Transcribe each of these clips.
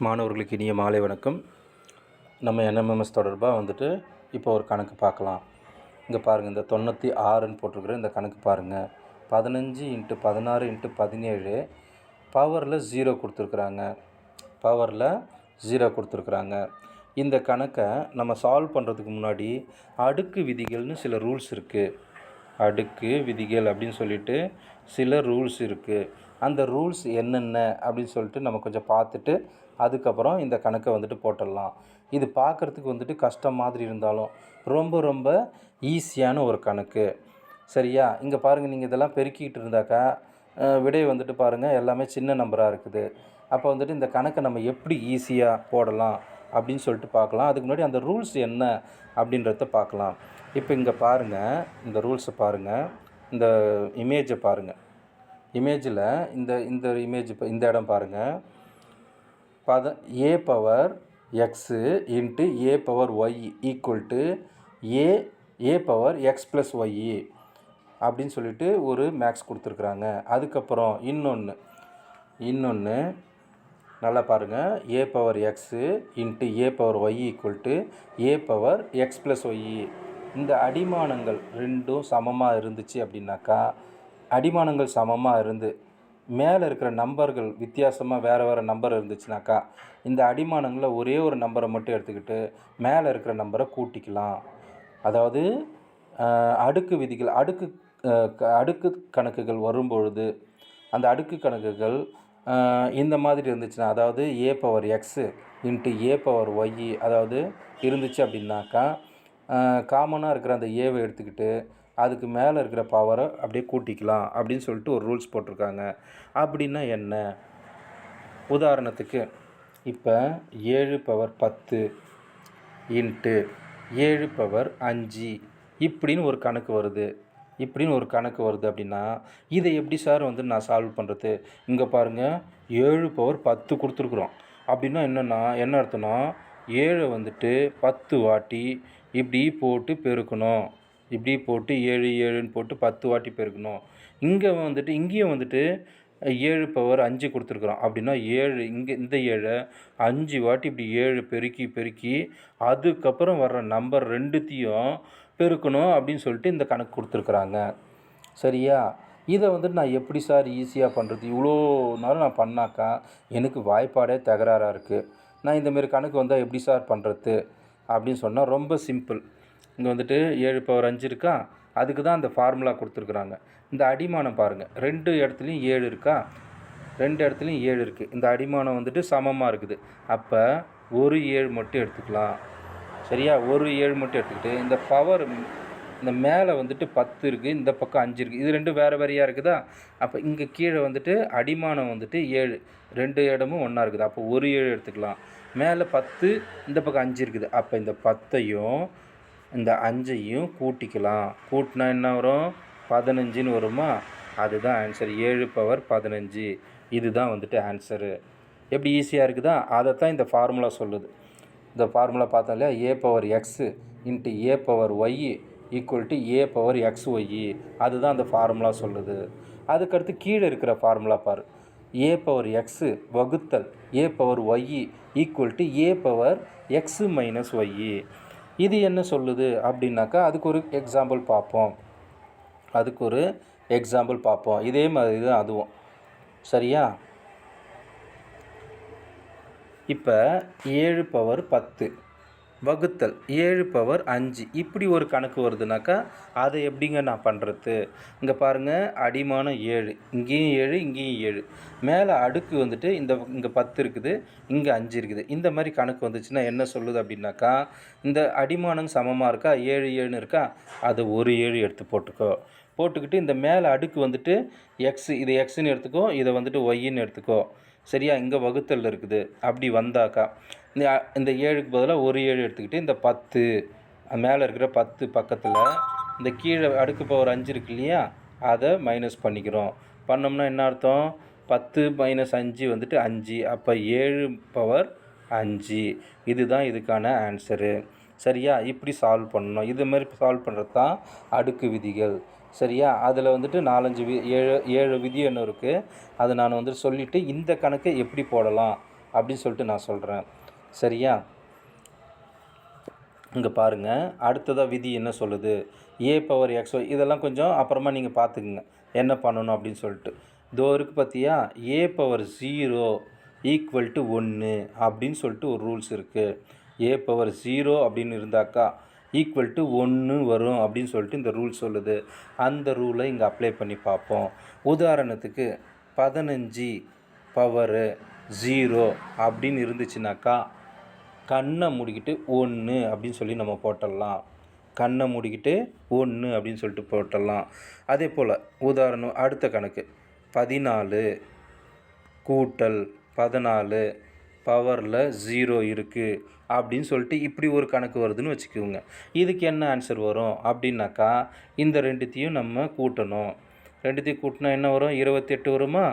மாணவர்களுக்கு இனிய மாலை வணக்கம். நம்ம என்எம்எம்எஸ் தொடர்பாக இப்போ ஒரு கணக்கு பார்க்கலாம். இங்கே பாருங்கள், இந்த 96ன்னு போட்டிருக்கிற இந்த கணக்கு பாருங்கள். 15 × 16 × 17 பவரில் 0 கொடுத்துருக்குறாங்க. இந்த கணக்கை நம்ம சால்வ் பண்ணுறதுக்கு முன்னாடி அடுக்கு விதிகள்னு சில ரூல்ஸ் இருக்குது. அடுக்கு விதிகள் அப்படின்னு சொல்லிட்டு சில ரூல்ஸ் இருக்குது. அந்த ரூல்ஸ் என்னென்ன அப்படின்னு சொல்லிட்டு நம்ம கொஞ்சம் பார்த்துட்டு அதுக்கப்புறம் இந்த கணக்கை போட்டுடலாம். இது பார்க்குறதுக்கு கஷ்டம் மாதிரி இருந்தாலும் ரொம்ப ரொம்ப ஈஸியான ஒரு கணக்கு. சரியா? இங்கே பாருங்கள், நீங்கள் இதெல்லாம் பெருக்கிக்கிட்டு இருந்தாக்கா விடை பாருங்கள் எல்லாமே சின்ன நம்பராக இருக்குது. அப்போ இந்த கணக்கை நம்ம எப்படி ஈஸியாக போடலாம் அப்படின்னு சொல்லிட்டு பார்க்கலாம். அதுக்கு முன்னாடி அந்த ரூல்ஸ் என்ன அப்படின்றத பார்க்கலாம். இப்போ இங்கே பாருங்கள், இந்த ரூல்ஸை பாருங்கள், இந்த இமேஜை பாருங்கள். இமேஜில் இந்த இமேஜ் இந்த இடம் பாருங்கள். a power x into a power y equal to a power x plus y அப்படின்னு சொல்லிட்டு ஒரு மேக்ஸ் கொடுத்துருக்குறாங்க. அதுக்கப்புறம் இன்னொன்று நல்லா பாருங்கள். a power x into a power y equal to a power x plus y. இந்த அடிமானங்கள் ரெண்டும் சமமாக இருந்துச்சு அப்படின்னாக்கா, அடிமானங்கள் சமமாக இருந்து மேலே இருக்கிற நம்பர்கள் வித்தியாசமாக வேறு நம்பர் இருந்துச்சுனாக்கா, இந்த அடிமானங்களில் ஒரே ஒரு நம்பரை மட்டும் எடுத்துக்கிட்டு மேலே இருக்கிற நம்பரை கூட்டிக்கலாம். அதாவது அடுக்கு விதிகள், அடுக்கு கணக்குகள் வரும்பொழுது அந்த அடுக்கு கணக்குகள் இந்த மாதிரி இருந்துச்சுன்னா, அதாவது a power x into a power y அதாவது இருந்துச்சு அப்படின்னாக்கா, காமனாக இருக்கிற அந்த ஏவை எடுத்துக்கிட்டு அதுக்கு மேலே இருக்கிற பவரை அப்படியே கூட்டிக்கலாம் அப்படின்னு சொல்லிட்டு ஒரு ரூல்ஸ் போட்டிருக்காங்க. அப்படின்னா என்ன? உதாரணத்துக்கு இப்போ 7 பவர் 10 இன்ட்டு 7 பவர் 5 இப்படின்னு ஒரு கணக்கு வருது அப்படின்னா இதை எப்படி சார் நான் சால்வ் பண்ணுறது? இங்கே பாருங்கள், 7 பவர் 10 கொடுத்துருக்குறோம். அப்படின்னா என்ன அர்த்தம்னா 7 10 வாட்டி இப்படி போட்டு பெருக்கணும். இப்படி போட்டு 7 7ன்னு போட்டு 10 வாட்டி பெருக்கணும். இங்கேயும் 7 பவர் 5 கொடுத்துருக்குறோம். அப்படின்னா 7 இந்த 7 5 வாட்டி இப்படி 7 பெருக்கி அதுக்கப்புறம் வர்ற நம்பர் ரெண்டுத்தையும் பெருக்கணும் அப்படின்னு சொல்லிட்டு இந்த கணக்கு கொடுத்துருக்குறாங்க. சரியா? இதை நான் எப்படி சார் ஈஸியாக பண்ணுறது? இவ்வளோ நாள் நான் பண்ணாக்கா எனக்கு வாய்ப்பாடே தகராறாக இருக்குது. நான் இந்தமாரி கணக்கு வந்தால் எப்படி சார் பண்ணுறது அப்படின்னு சொன்னால் ரொம்ப சிம்பிள். இங்கே 7 பவர் 5 இருக்கா, அதுக்கு தான் அந்த ஃபார்முலா கொடுத்துருக்குறாங்க. இந்த அடிமானம் பாருங்கள், 2 இடத்துலையும் 7 இருக்கா, 2 இடத்துலையும் 7 இருக்குது. இந்த அடிமானம் சமமாக இருக்குது. அப்போ ஒரு 7 மட்டும் எடுத்துக்கலாம். சரியா? ஒரு 7 மட்டும் எடுத்துக்கிட்டு இந்த பவர் இந்த மேலே 10 இருக்குது, இந்த பக்கம் 5 இருக்குது. இது ரெண்டும் வேறையாக இருக்குதா? அப்போ இங்கே கீழே அடிமானம் 7, 2 இடமும் ஒன்றா இருக்குது. அப்போ ஒரு 7 எடுத்துக்கலாம். மேலே 10, இந்த பக்கம் 5 இருக்குது. அப்போ இந்த 10ஐயும் இந்த 5ஐயும் கூட்டிக்கலாம். கூட்டினா என்ன வரும்? 15ன்னு வருமா? அதுதான் ஆன்சர். 7 பவர் 15 இதுதான் ஆன்சரு. எப்படி ஈஸியாக இருக்குதா? அதைத்தான் இந்த ஃபார்முலா சொல்லுது. இந்த ஃபார்முலா பார்த்தோம் இல்லையா? a power x into a power y equal to a power xy. அதுதான் அந்த ஃபார்முலா சொல்லுது. அதுக்கடுத்து கீழே இருக்கிற ஃபார்முலா பாரு. a பவர் x வகுத்தல் a power y equal to a power x minus y. இது என்ன சொல்லுது அப்படின்னாக்கா, அதுக்கு ஒரு எக்ஸாம்பிள் பார்ப்போம். இதே மாதிரி தான் அதுவும். சரியா? இப்போ 7 பவர் 10 வகுத்தல் 7 பவர் 5 இப்படி ஒரு கணக்கு வருதுனாக்கா அதை எப்படிங்க நான் பண்ணுறது? இங்கே பாருங்கள், அடிமானம் 7, இங்கேயும் 7, இங்கேயும் 7. மேலே அடுக்கு இங்கே 10 இருக்குது, இங்கே 5 இருக்குது. இந்த மாதிரி கணக்கு வந்துச்சுன்னா என்ன சொல்லுது அப்படின்னாக்கா, இந்த அடிமானம் சமமாக இருக்கா, 7 7ன்னு இருக்கா, அதை ஒரு 7 எடுத்து போட்டுக்கிட்டு இந்த மேலே அடுக்கு எக்ஸ், இது எக்ஸ்ன்னு எடுத்துக்கோ, இதை ஒய்ன்னு எடுத்துக்கோ. சரியா? இங்கே வகுத்தல் இருக்குது. அப்படி வந்தாக்கா இந்த 7க்கு பதிலாக ஒரு 7 எடுத்துக்கிட்டு இந்த 10 மேலே இருக்கிற 10 பக்கத்தில் இந்த கீழே அடுக்கு பவர் 5 இருக்கு இல்லையா, அதை மைனஸ் பண்ணிக்கிறோம். பண்ணோம்னா என்ன அர்த்தம்? 10 மைனஸ் 5 5. அப்போ 7 பவர் 5 இதுதான் இதுக்கான ஆன்சரு. சரியா? இப்படி சால்வ் பண்ணணும். இது மாதிரி சால்வ் பண்ணுறது தான் அடுக்கு விதிகள். சரியா? அதில் 4 5 7 விதி என்ன இருக்குது, அதை நான் சொல்லிவிட்டு இந்த கணக்கை எப்படி போடலாம் அப்படின்னு சொல்லிட்டு நான் சொல்கிறேன். சரியா? இங்கே பாருங்கள், அடுத்ததாக விதி என்ன சொல்லுது, ஏ பவர் எக்ஸ் இதெல்லாம் கொஞ்சம் அப்புறமா நீங்கள் பார்த்துக்குங்க என்ன பண்ணணும் அப்படின்னு சொல்லிட்டு. இதோ இருக்குது பார்த்தியா, ஏ பவர் 0 ஈக்குவல் டு 1 அப்படின்னு சொல்லிட்டு ஒரு ரூல்ஸ் இருக்குது. ஏ பவர் 0 அப்படின்னு இருந்தாக்கா ஈக்குவல் டு 1 வரும் அப்படின்னு சொல்லிட்டு இந்த ரூல் சொல்லுது. அந்த ரூலை இங்கே அப்ளை பண்ணி பார்ப்போம். உதாரணத்துக்கு 15 பவர் 0 அப்படின்னு இருந்துச்சுனாக்கா கண்ணை மூடிக்கிட்டு 1 அப்படின்னு சொல்லி நம்ம போட்டுடலாம். கண்ணை மூடிக்கிட்டு 1 அப்படின்னு சொல்லிட்டு போட்டுடலாம். அதே போல் உதாரணம் அடுத்த கணக்கு 14 கூட்டல் 14 பவரில் 0 இருக்குது அப்படின்னு சொல்லிட்டு இப்படி ஒரு கணக்கு வருதுன்னு வச்சுக்கோங்க. இதுக்கு என்ன ஆன்சர் வரும் அப்படின்னாக்கா இந்த ரெண்டுத்தையும் நம்ம கூட்டணும். ரெண்டுத்தையும் கூட்டினா என்ன வரும், 28 வருமா?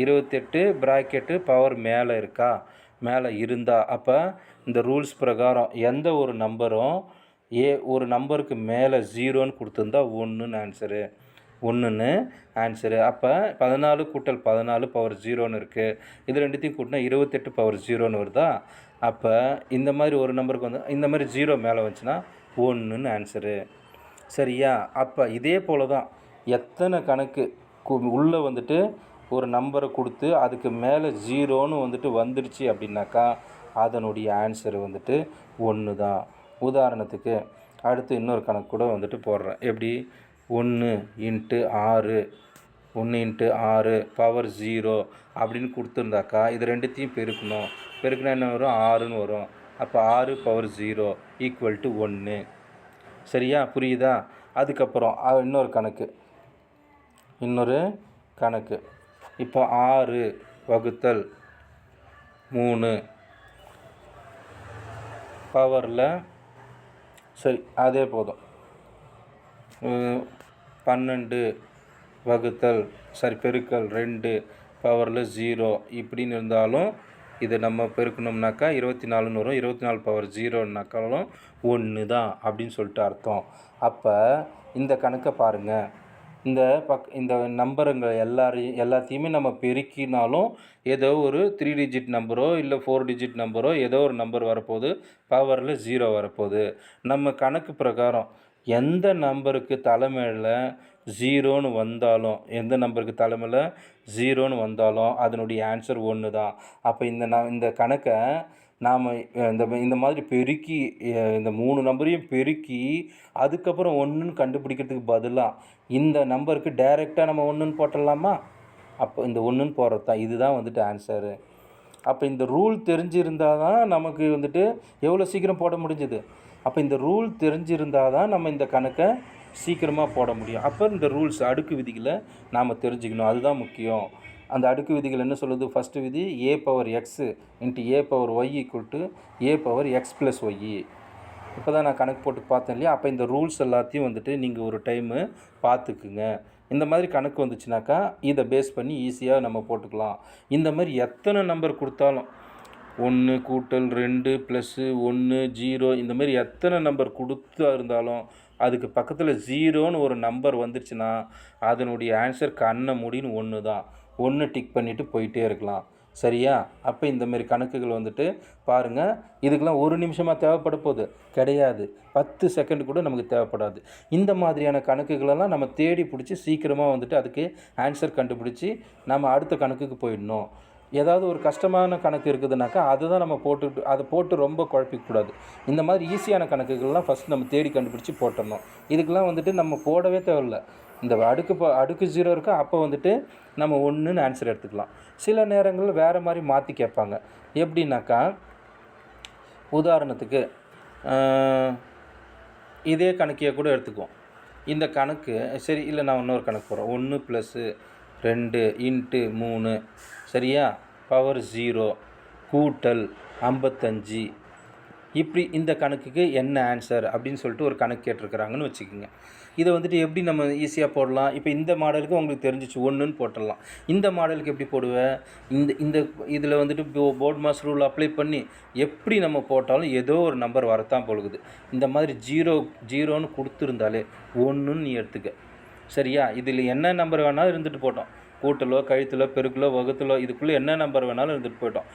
28 ப்ராக்கெட்டு பவர் மேலே இருக்கா, மேலே இருந்தால் அப்போ இந்த ரூல்ஸ் பிரகாரம் எந்த ஒரு நம்பரும் ஒரு நம்பருக்கு மேலே 0ன்னு கொடுத்துருந்தா 1ன்னு ஆன்சரு, 1ன்னு ஆன்சரு. அப்போ 14 கூட்டல் 14 பவர் 0ன்னு இருக்குது. இது ரெண்டுத்தையும் கூட்டினா 28 பவர் 0ன்னு வருதா? அப்போ இந்த மாதிரி ஒரு நம்பருக்கு வந்து இந்த மாதிரி 0 மேலே வந்துச்சுன்னா 1ன்னு ஆன்சரு. சரியா? அப்போ இதே போல் தான் எத்தனை கணக்கு உள்ளே வந்துட்டு ஒரு நம்பரை கொடுத்து அதுக்கு மேலே 0ன்னு வந்துட்டு வந்துடுச்சு அப்படின்னாக்கா அதனுடைய ஆன்சர் வந்துட்டு 1 தான். உதாரணத்துக்கு அடுத்து இன்னொரு கணக்கு கூட வந்துட்டு போடுறேன். எப்படி, 1 × 6 1 × 6 பவர் 0 அப்படின்னு கொடுத்துருந்தாக்கா இது ரெண்டுத்தையும் பெருக்கணும். பெருக்கினா என்ன வரும், 6ன்னு வரும். அப்போ 6 பவர் 0 ஈக்குவல் டு 1. சரியா? புரியுதா? அதுக்கப்புறம் இன்னொரு கணக்கு இப்போ 6 வகுத்தல் 3 பவரில் சரி அதே போதும் 12 வகுத்தல் பெருக்கல் 2 பவரில் 0 இப்படின்னு இருந்தாலும் இதை நம்ம பெருக்கணும்னாக்கா 24ன்னு வரும். 24 பவர் 0ன்னாக்காலும் 1 தான் அப்படின்னு சொல்லிட்டு அர்த்தம். அப்போ இந்த கணக்கை பாருங்கள். இந்த நம்பருங்கள் எல்லாத்தையுமே நம்ம பெருக்கினாலும் ஏதோ ஒரு 3 டிஜிட் நம்பரோ இல்லை 4 டிஜிட் நம்பரோ ஏதோ ஒரு நம்பர் வரப்போகுது, பவரில் 0 வரப்போகுது. நம்ம கணக்கு பிரகாரம் எந்த நம்பருக்கு தலைமையில் 0ன்னு வந்தாலும் அதனுடைய ஆன்சர் 1 தான். அப்போ இந்த கணக்கை நாம் இந்த மாதிரி பெருக்கி இந்த 3 நம்பரையும் பெருக்கி அதுக்கப்புறம் 1ன்னு கண்டுபிடிக்கிறதுக்கு பதிலாக இந்த நம்பருக்கு டைரெக்டாக நம்ம 1ன்னு போட்டுடலாமா? அப்போ இந்த 1ன்னு போடுறது தான் இதுதான் வந்துட்டு ஆன்சரு. அப்போ இந்த ரூல் தெரிஞ்சிருந்தால் தான் நமக்கு வந்துட்டு எவ்வளோ சீக்கிரம் போட முடிஞ்சுது. அப்போ இந்த ரூல் தெரிஞ்சிருந்தால் தான் நம்ம இந்த கணக்கை சீக்கிரமாக போட முடியும். அப்போ இந்த ரூல்ஸ் அடுக்கு விதிகளை நாம் தெரிஞ்சுக்கணும், அதுதான் முக்கியம். அந்த அடுக்கு விதிகள் என்ன சொல்லுது? ஃபஸ்ட்டு விதி a power x into a power y equal to a power x plus y. இப்போ தான் நான் கணக்கு போட்டு பார்த்தேன் இல்லையா? அப்போ இந்த ரூல்ஸ் எல்லாத்தையும் வந்துட்டு நீங்கள் ஒரு டைமு பார்த்துக்குங்க. இந்த மாதிரி கணக்கு வந்துச்சுனாக்கா இதை பேஸ் பண்ணி ஈஸியாக நம்ம போட்டுக்கலாம். இந்த மாதிரி எத்தனை நம்பர் கொடுத்தாலும் 1 கூட்டல் 2 ப்ளஸ்ஸு 1 0 இந்த மாதிரி எத்தனை நம்பர் கொடுத்தா இருந்தாலும் அதுக்கு பக்கத்தில் 0ன்னு ஒரு நம்பர் வந்துருச்சுன்னா அதனுடைய ஆன்சர் கண்ணை மூடின்னு 1 தான். 1 டிக் பண்ணிவிட்டு போயிட்டே இருக்கலாம். சரியா? அப்போ இந்தமாரி கணக்குகள் வந்துட்டு பாருங்கள். இதுக்கெல்லாம் 1 நிமிஷமாக தேவைப்பட போகுது கிடையாது, 10 செகண்ட் கூட நமக்கு தேவைப்படாது. இந்த மாதிரியான கணக்குகளெல்லாம் நம்ம தேடி பிடிச்சி சீக்கிரமாக வந்துட்டு அதுக்கு ஆன்சர் கண்டுபிடிச்சி நம்ம அடுத்த கணக்குக்கு போயிடணும். ஏதாவது ஒரு கஷ்டமான கணக்கு இருக்குதுனாக்கா அதை தான் நம்ம அதை போட்டு ரொம்ப குழப்பிக்கூடாது. இந்த மாதிரி ஈஸியான கணக்குகள்லாம் ஃபஸ்ட் நம்ம தேடி கண்டுபிடிச்சி போட்டுடணும். இதுக்கெல்லாம் வந்துட்டு நம்ம போடவே தேவையில்லை. இந்த அடுக்கு 0 இருக்கா அப்போ வந்துட்டு நம்ம 1ன்னு ஆன்சர் எடுத்துக்கலாம். சில நேரங்களில் வேறு மாதிரி மாற்றி கேட்பாங்க. எப்படின்னாக்கா உதாரணத்துக்கு இதே கணக்கையே கூட எடுத்துக்குவோம். இந்த கணக்கு சரி இல்லை, நான் இன்னொரு கணக்கு போகிறேன். 1 + 2 × 3 சரியா பவர் 0 கூட்டல் 55 இப்படி இந்த கணக்குக்கு என்ன ஆன்சர் அப்படின்னு சொல்லிட்டு ஒரு கணக்கு கேட்டிருக்கிறாங்கன்னு வச்சுக்கோங்க. இதை வந்துட்டு எப்படி நம்ம ஈஸியாக போடலாம்? இப்போ இந்த மாடலுக்கு உங்களுக்கு தெரிஞ்சிச்சு 1ன்னு போட்டுடலாம். இந்த மாடலுக்கு எப்படி போடுவேன்? இதில் வந்துட்டு போர்ட் மாஸ் ரூல் அப்ளை பண்ணி எப்படி நம்ம போட்டாலும் ஏதோ ஒரு நம்பர் வரத்தான் போகுது. இந்த மாதிரி 0ன்னு கொடுத்துருந்தாலே 1ன்னு நீ எடுத்துக்க. சரியா? இதில் என்ன நம்பர் வேணாலும் இருந்துட்டு போட்டோம், கூட்டலோ கழித்தலோ பெருக்கலோ வகுத்தலோ இதுக்குள்ளே என்ன நம்பர் வேணாலும் இருந்துட்டு போயிட்டோம்.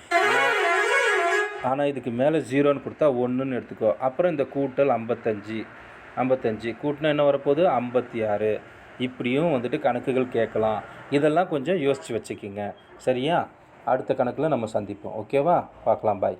ஆனால் இதுக்கு மேலே 0ன்னு கொடுத்தா 1ன்னு எடுத்துக்கோ. அப்புறம் இந்த கூட்டல் 55 கூட்டினா என்ன வரப்போகுது 56. இப்படியும் வந்துட்டு கணக்குகள் கேட்கலாம். இதெல்லாம் கொஞ்சம் யோசித்து வச்சுக்கிங்க. சரியா? அடுத்த கணக்கில் நம்ம சந்திப்போம். ஓகேவா? பார்க்கலாம். பாய்.